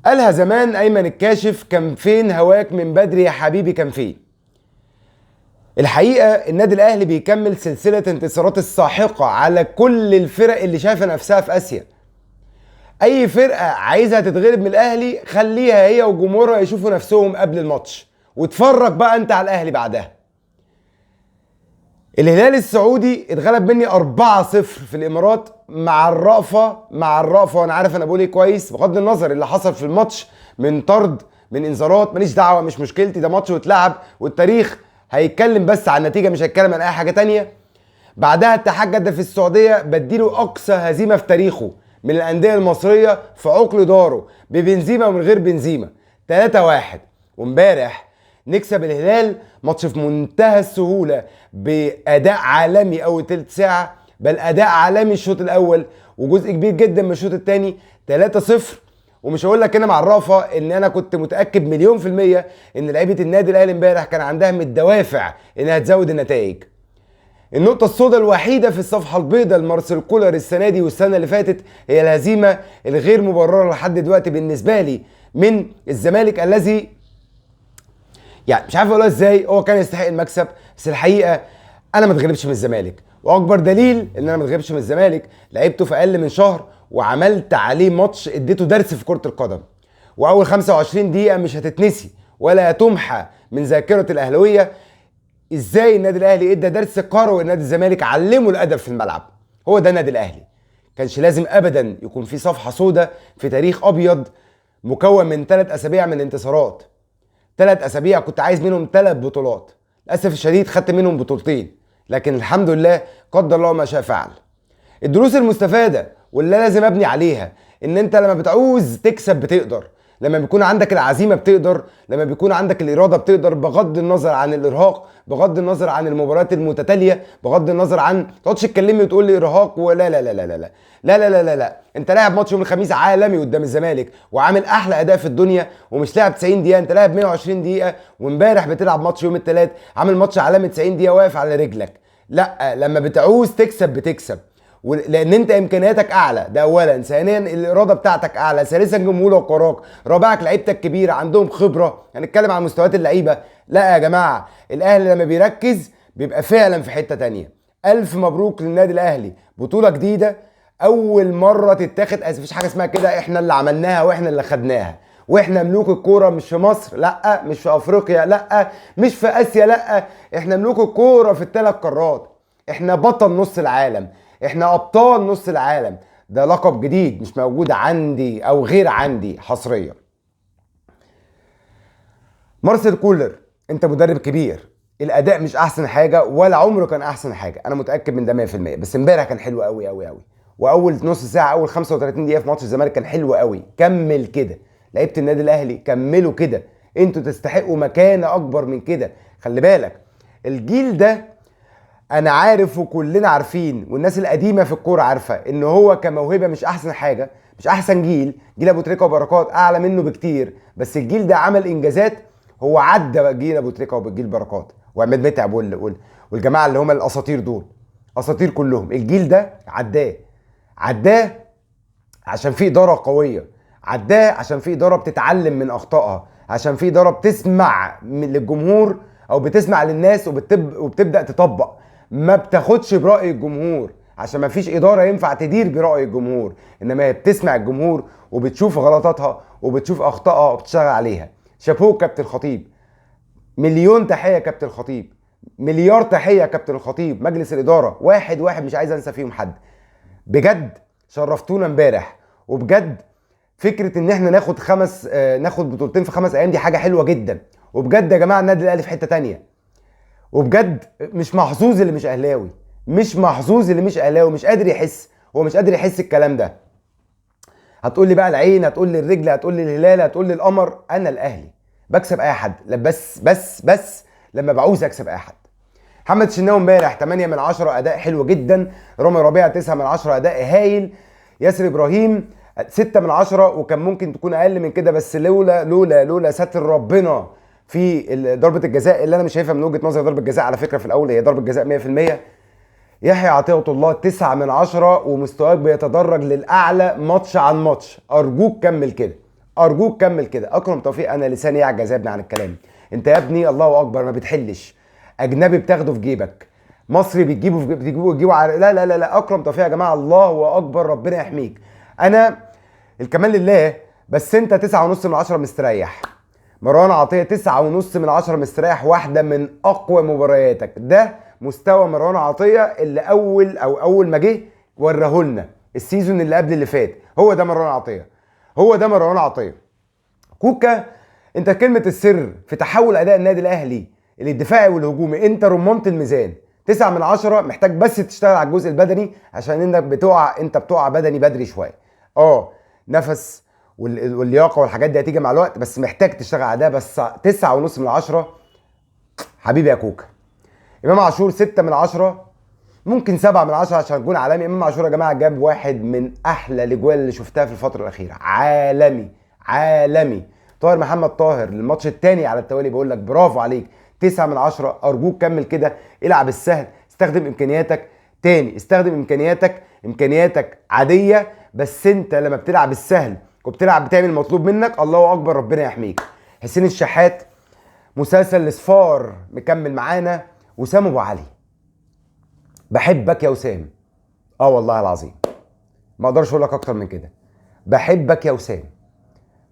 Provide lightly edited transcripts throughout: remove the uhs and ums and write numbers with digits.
قالها زمان ايمن الكاشف، كان فين هواك من بدري يا حبيبي كان فين. الحقيقه النادي الاهلي بيكمل سلسله انتصارات الساحقه على كل الفرق اللي شايفه نفسها في اسيا. اي فرقه عايزها تتغلب من الاهلي خليها هي وجمهورها يشوفوا نفسهم قبل الماتش، واتفرج بقى انت على الاهلي بعدها. الهلال السعودي اتغلب مني 4-0 في الامارات مع الرأفة وانا عارف انا بقول ايه كويس، بغض النظر اللي حصل في الماتش من طرد من انذارات ماليش دعوه، مش مشكلتي، ده ماتش واتلعب والتاريخ هيتكلم بس عن النتيجه مش هيتكلم عن اي حاجه تانية. بعدها اتحاد جده في السعوديه بديله اقصى هزيمه في تاريخه من الانديه المصريه في عقل داره ببنزيما ومن غير بنزيما 3-1. وامبارح نكسب الهلال ماتش في منتهى السهوله باداء عالمي اول تلت ساعه، بل اداء عالمي الشوط الاول وجزء كبير جدا من الشوط الثاني 3-0. ومش هقول لك هنا مع الرافه ان انا كنت متاكد مليون في الميه ان لعيبه النادي الاهلي امبارح كان عندها من الدوافع انها تزود النتائج. النقطة السوداء الوحيدة في الصفحة البيضاء لمارسيل كولر السنة دي والسنة اللي فاتت هي الهزيمة الغير مبررة لحد دلوقتي بالنسبة لي من الزمالك، الذي يعني مش عارف اقولها ازاي، هو كان يستحق المكسب بس الحقيقة انا ما اتغلبش من الزمالك، واكبر دليل ان انا ما اتغلبش من الزمالك لعبته في اقل من شهر وعملت عليه ماتش اديته درس في كرة القدم، واول 25 دقيقة مش هتتنسي ولا تمحى من ذاكرة الاهلاوية. ازاي النادي الاهلي ادى درس قروي النادي الزمالك، علمه الادب في الملعب. هو ده النادي الاهلي، كانش لازم ابدا يكون في صفحه سوداء في تاريخ ابيض مكون من 3 اسابيع من انتصارات. 3 اسابيع كنت عايز منهم 3 بطولات، للاسف الشديد خدت منهم بطولتين، لكن الحمد لله قدر الله ما شاء فعل. الدروس المستفاده واللي لازم ابني عليها ان انت لما بتعوز تكسب بتقدر، لما بيكون عندك العزيمه بتقدر، لما بيكون عندك الاراده بتقدر، بغض النظر عن الارهاق، بغض النظر عن المباريات المتتاليه، بغض النظر عن ما تقعدش تكلمني وتقول لي ارهاق ولا لا لا لا لا لا لا لا لا لا لا. انت لاعب ماتش يوم الخميس عالمي قدام الزمالك وعامل احلى اداء في الدنيا، ومش لاعب 90 دقيقه، انت لاعب 120 دقيقه، وامبارح بتلعب ماتش يوم الثلاث عامل ماتش عالمي 90 دقيقه واقف على رجلك. لا، لما بتعوز تكسب بتكسب، لان انت امكانياتك اعلى، ده اولا، ثانيا الاراده بتاعتك اعلى، ثالثا جمهورك وراك، رابعك لعيبتك كبيره عندهم خبره. هنتكلم عن مستويات اللعيبه. لا يا جماعه، الاهلي لما بيركز بيبقى فعلا في حته تانية. الف مبروك للنادي الاهلي، بطوله جديده اول مره تتاخد، مفيش حاجه اسمها كده احنا اللي عملناها واحنا اللي خدناها واحنا ملوك الكوره، مش في مصر، لا، مش في افريقيا، لا، مش في اسيا، لا، احنا ملوك الكوره في ال3 قارات، احنا بطل نص العالم، احنا ابطال نص العالم. ده لقب جديد مش موجود عندي او غير عندي حصريا. مارسيل كولر انت مدرب كبير، الاداء مش احسن حاجه ولا عمره كان احسن حاجه، انا متاكد من ده 100%، بس امبارح كان حلو قوي قوي قوي، واول نص ساعه اول 35 دقيقه في ماتش الزمالك كان حلو قوي. كمل كده لعيبه النادي الاهلي، كملوا كده، انتوا تستحقوا مكانه اكبر من كده. خلي بالك الجيل ده انا عارف وكلنا عارفين والناس القديمه في الكوره عارفه ان هو كموهبه مش احسن حاجه، مش احسن جيل ابو تريكه وبركات اعلى منه بكتير، بس الجيل ده عمل انجازات، هو عدى جيل ابو تريكه وجيل بركات وعماد متعب والجماعه اللي هم الاساطير دول، اساطير كلهم. الجيل ده عداه عشان في اداره قويه، عداه عشان في اداره بتتعلم من اخطائها، عشان في اداره بتسمع للجمهور او بتسمع للناس وبتبدا تطبق، ما بتاخدش برأي الجمهور، عشان ما فيش إدارة ينفع تدير برأي الجمهور، إنما هي بتسمع الجمهور وبتشوف غلطاتها وبتشوف أخطائها وبتشتغل عليها. شابوه كابتن الخطيب، مليون تحية كابتن الخطيب، مليار تحية كابتن الخطيب، مجلس الإدارة واحد مش عايز أنسى فيهم حد، بجد شرفتونا امبارح. وبجد فكرة إن احنا ناخد بطولتين في 5 أيام دي حاجة حلوة جدا، وبجد يا جماعة النادي الأهلي في حتة تانية، وبجد مش محظوظ اللي مش اهلاوي، مش محظوظ اللي مش اهلاوي، مش قادر يحس، هو مش قادر يحس الكلام ده. هتقول لي بقى العين، هتقول لي الرجل، هتقول لي الهلال، هتقول لي القمر، انا الاهلي بكسب اي حد، بس لما بعوز اكسب اي حد. محمد الشناوي امبارح 8 من 10 اداء حلو جدا، رامي ربيعه 9 من 10 اداء هايل، ياسر ابراهيم 6 من 10، وكان ممكن تكون اقل من كده بس لولا ستر ربنا في ضربه الجزاء اللي انا مش شايفها من وجهه نظري ضربه جزاء، على فكره في الاول هي ضربه جزاء 100%. يحيى عطيه الله 9 من 10، ومستواك بيتدرج للاعلى ماتش عن ماتش، ارجوك كمل كده، ارجوك كمل كده. اكرم توفيق انا لساني يعجز يا ابني عن الكلام. انت يا ابني الله اكبر ما بتحلش. اجنبي بتاخده في جيبك، مصري بتجيبه لا لا لا لا. اكرم توفيق يا جماعه الله اكبر، ربنا يحميك. انا الكمال لله، بس انت 9.5 من 10 مستريح. مروان عطيه 9.5 من 10 مستريح، واحده من اقوى مبارياتك. ده مستوى مروان عطيه اللي اول ما جه وراه السيزون اللي قبل اللي فات. هو ده مروان عطيه، هو ده مروان عطيه. كوكا، انت كلمه السر في تحول اداء النادي الاهلي الدفاعي والهجومي، انت رمانة الميزان. 9 من 10. محتاج بس تشتغل على الجزء البدني، عشان انك بتقع بدني بدري شويه. نفس واللياقه والحاجات دي هتيجي مع الوقت، بس محتاج تشتغل على ده. بس 9.5 من 10 حبيبي يا كوكا. امام عاشور 6 من 10، ممكن 7 من 10 عشان جون عالمي. امام عاشور يا جماعه جاب واحد من احلى الاجوال اللي شفتها في الفتره الاخيره، عالمي عالمي. طاهر محمد طاهر الماتش الثاني على التوالي، بقول لك برافو عليك، 9 من 10. ارجوك كمل كده، العب السهل، استخدم امكانياتك تاني، استخدم امكانياتك عاديه، بس انت لما بتلعب السهل وبتلعب بتعمل المطلوب منك، الله اكبر ربنا يحميك. حسين الشحات مسلسل الاصفار مكمل معانا. وسام ابو علي، بحبك يا وسام. والله العظيم ما اقدرش اقول لك اكتر من كده، بحبك يا وسام.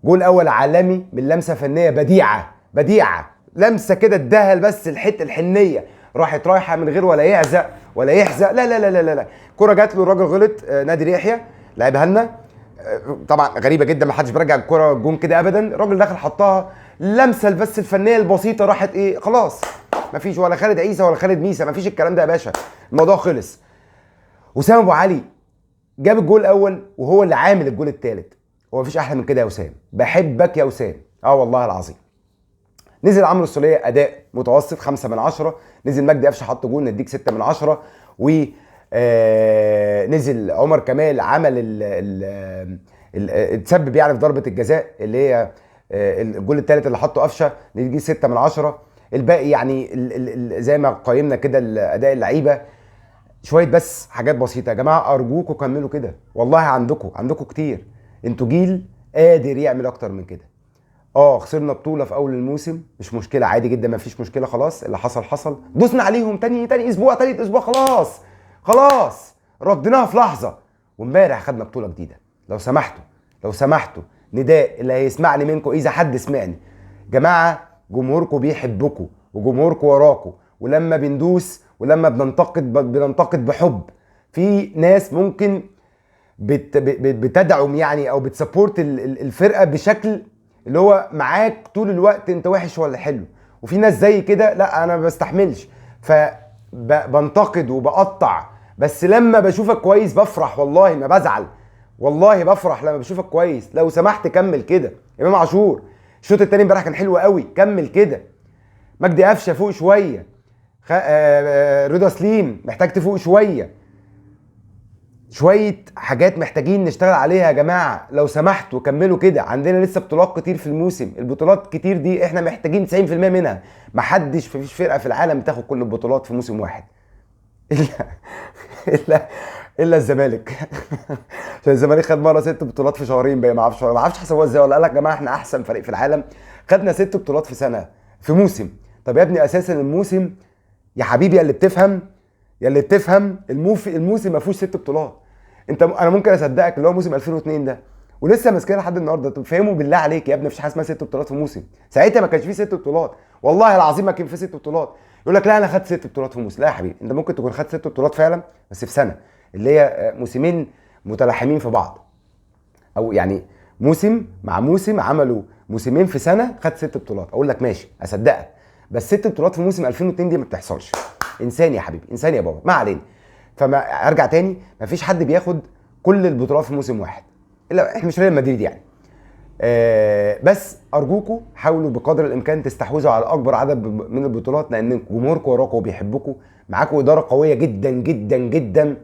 جول اول عالمي من لمسه فنيه بديعه، لمسه كده اداها بس الحته الحنيه، راحت رايحه من غير ولا يعزق ولا يحزق. لا لا لا لا لا. كرة جات له، الراجل غلط، نادر يحيى لعبها لنا. طبعا غريبه جدا، ما حدش بيرجع الكرة جون كده ابدا. الراجل داخل حطها، لمسه بس الفنيه البسيطه، راحت خلاص. مفيش ولا خالد عيسى ولا خالد ميسى، مفيش الكلام ده يا باشا، الموضوع خلص. وسام ابو علي جاب الجول الاول وهو اللي عامل الجول الثالث. هو مفيش احلى من كده يا وسام، بحبك يا وسام. والله العظيم. نزل عمرو السوليه اداء متوسط 5 من 10. نزل مجدي قفشه حط جول، نديك 6 من 10. و نزل عمر كمال عمل اتسبب يعني في ضربه الجزاء اللي هي الجول الثالث اللي حطه قفشه، نديك 6 من 10. الباقي يعني زي ما قيمنا كده اداء اللعيبه، شويه بس حاجات بسيطه. يا جماعه ارجوكم كملوا كده، والله عندكم كتير، انتوا جيل قادر يعمل اكتر من كده. خسرنا بطوله في اول الموسم، مش مشكله، عادي جدا، ما فيش مشكله، خلاص اللي حصل. دوسنا عليهم تاني اسبوع، تالت اسبوع، خلاص رديناها في لحظه. وامبارح خدنا بطوله جديده. لو سمحتوا نداء اللي هيسمعني منكم، اذا حد سمعني، جماعه جمهوركم بيحبكم وجمهوركم وراكم، ولما بندوس ولما بننتقد بحب. في ناس ممكن بتدعم يعني او بتسبورت الفرقه بشكل اللي هو معاك طول الوقت، انت وحش ولا حلو. وفي ناس زي كده لا، انا ما بستحملش، فبنتقد وبقطع. بس لما بشوفك كويس بفرح، والله ما بزعل، والله بفرح لما بشوفك كويس. لو سمحت كمل كده. امام عاشور الشوط الثاني امبارح كان حلو قوي، كمل كده. مجدي قفشه فوق شويه. رضا سليم محتاج تفوق شويه حاجات محتاجين نشتغل عليها يا جماعه. لو سمحتوا كملوا كده. عندنا لسه بطولات كتير في الموسم، البطولات كتير دي احنا محتاجين 90% منها. مفيش فرقه في العالم تاخد كل البطولات في موسم واحد الا الزمالك عشان الزمالك خد مره 6 بطولات في شهرين بقى، ما اعرفش حسبوها ازاي، ولا قال لك يا جماعه احنا احسن فريق في العالم خدنا 6 بطولات في سنه في موسم. طب يا ابني اساسا الموسم يا حبيبي، يا اللي بتفهم الموسم ما فيهوش 6 بطولات. انا ممكن اصدقك اللي هو موسم 2002 ده ولسه ماسكين لحد النهارده. طب فهموا بالله عليك يا ابني، مفيش حاجه اسمها 6 بطولات في موسم. ساعتها ما كانش فيه 6 بطولات، والله العظيم ما كان فيه 6 بطولات. يقول لك لا انا خدت 6 بطولات في موسم. لا يا حبيبي، انت ممكن تكون خدت 6 بطولات فعلا بس في سنه، اللي هي موسمين متلاحمين في بعض، او يعني موسم مع موسم، عملوا موسمين في سنه خدت 6 بطولات. اقول لك ماشي اصدقك، بس 6 بطولات في موسم 2002 دي ما بتحصلش. انسان يا حبيبي، انسان يا بابا، ما علينا. فما ارجع تاني، مفيش حد بياخد كل البطولات في موسم واحد، الا احنا مش ريال مدريد يعني. بس ارجوكم حاولوا بقدر الامكان تستحوذوا على اكبر عدد من البطولات، لان جمهوركم وراكم وبيحبكم. معاكم اداره قويه جدا جدا جدا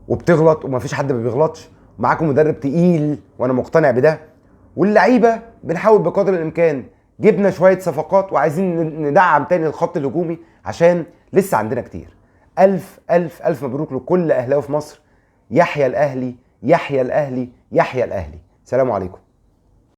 وبتغلط ومفيش حد ما بيغلطش. معاكم مدرب تقيل وانا مقتنع بده، واللعيبه بنحاول بقدر الامكان. جبنا شويه صفقات وعايزين ندعم تاني الخط الهجومي عشان لسه عندنا كتير. الف الف الف مبروك لكل اهلاوي في مصر. يحيى الاهلي، يحيى الاهلي، يحيى الاهلي. سلام عليكم.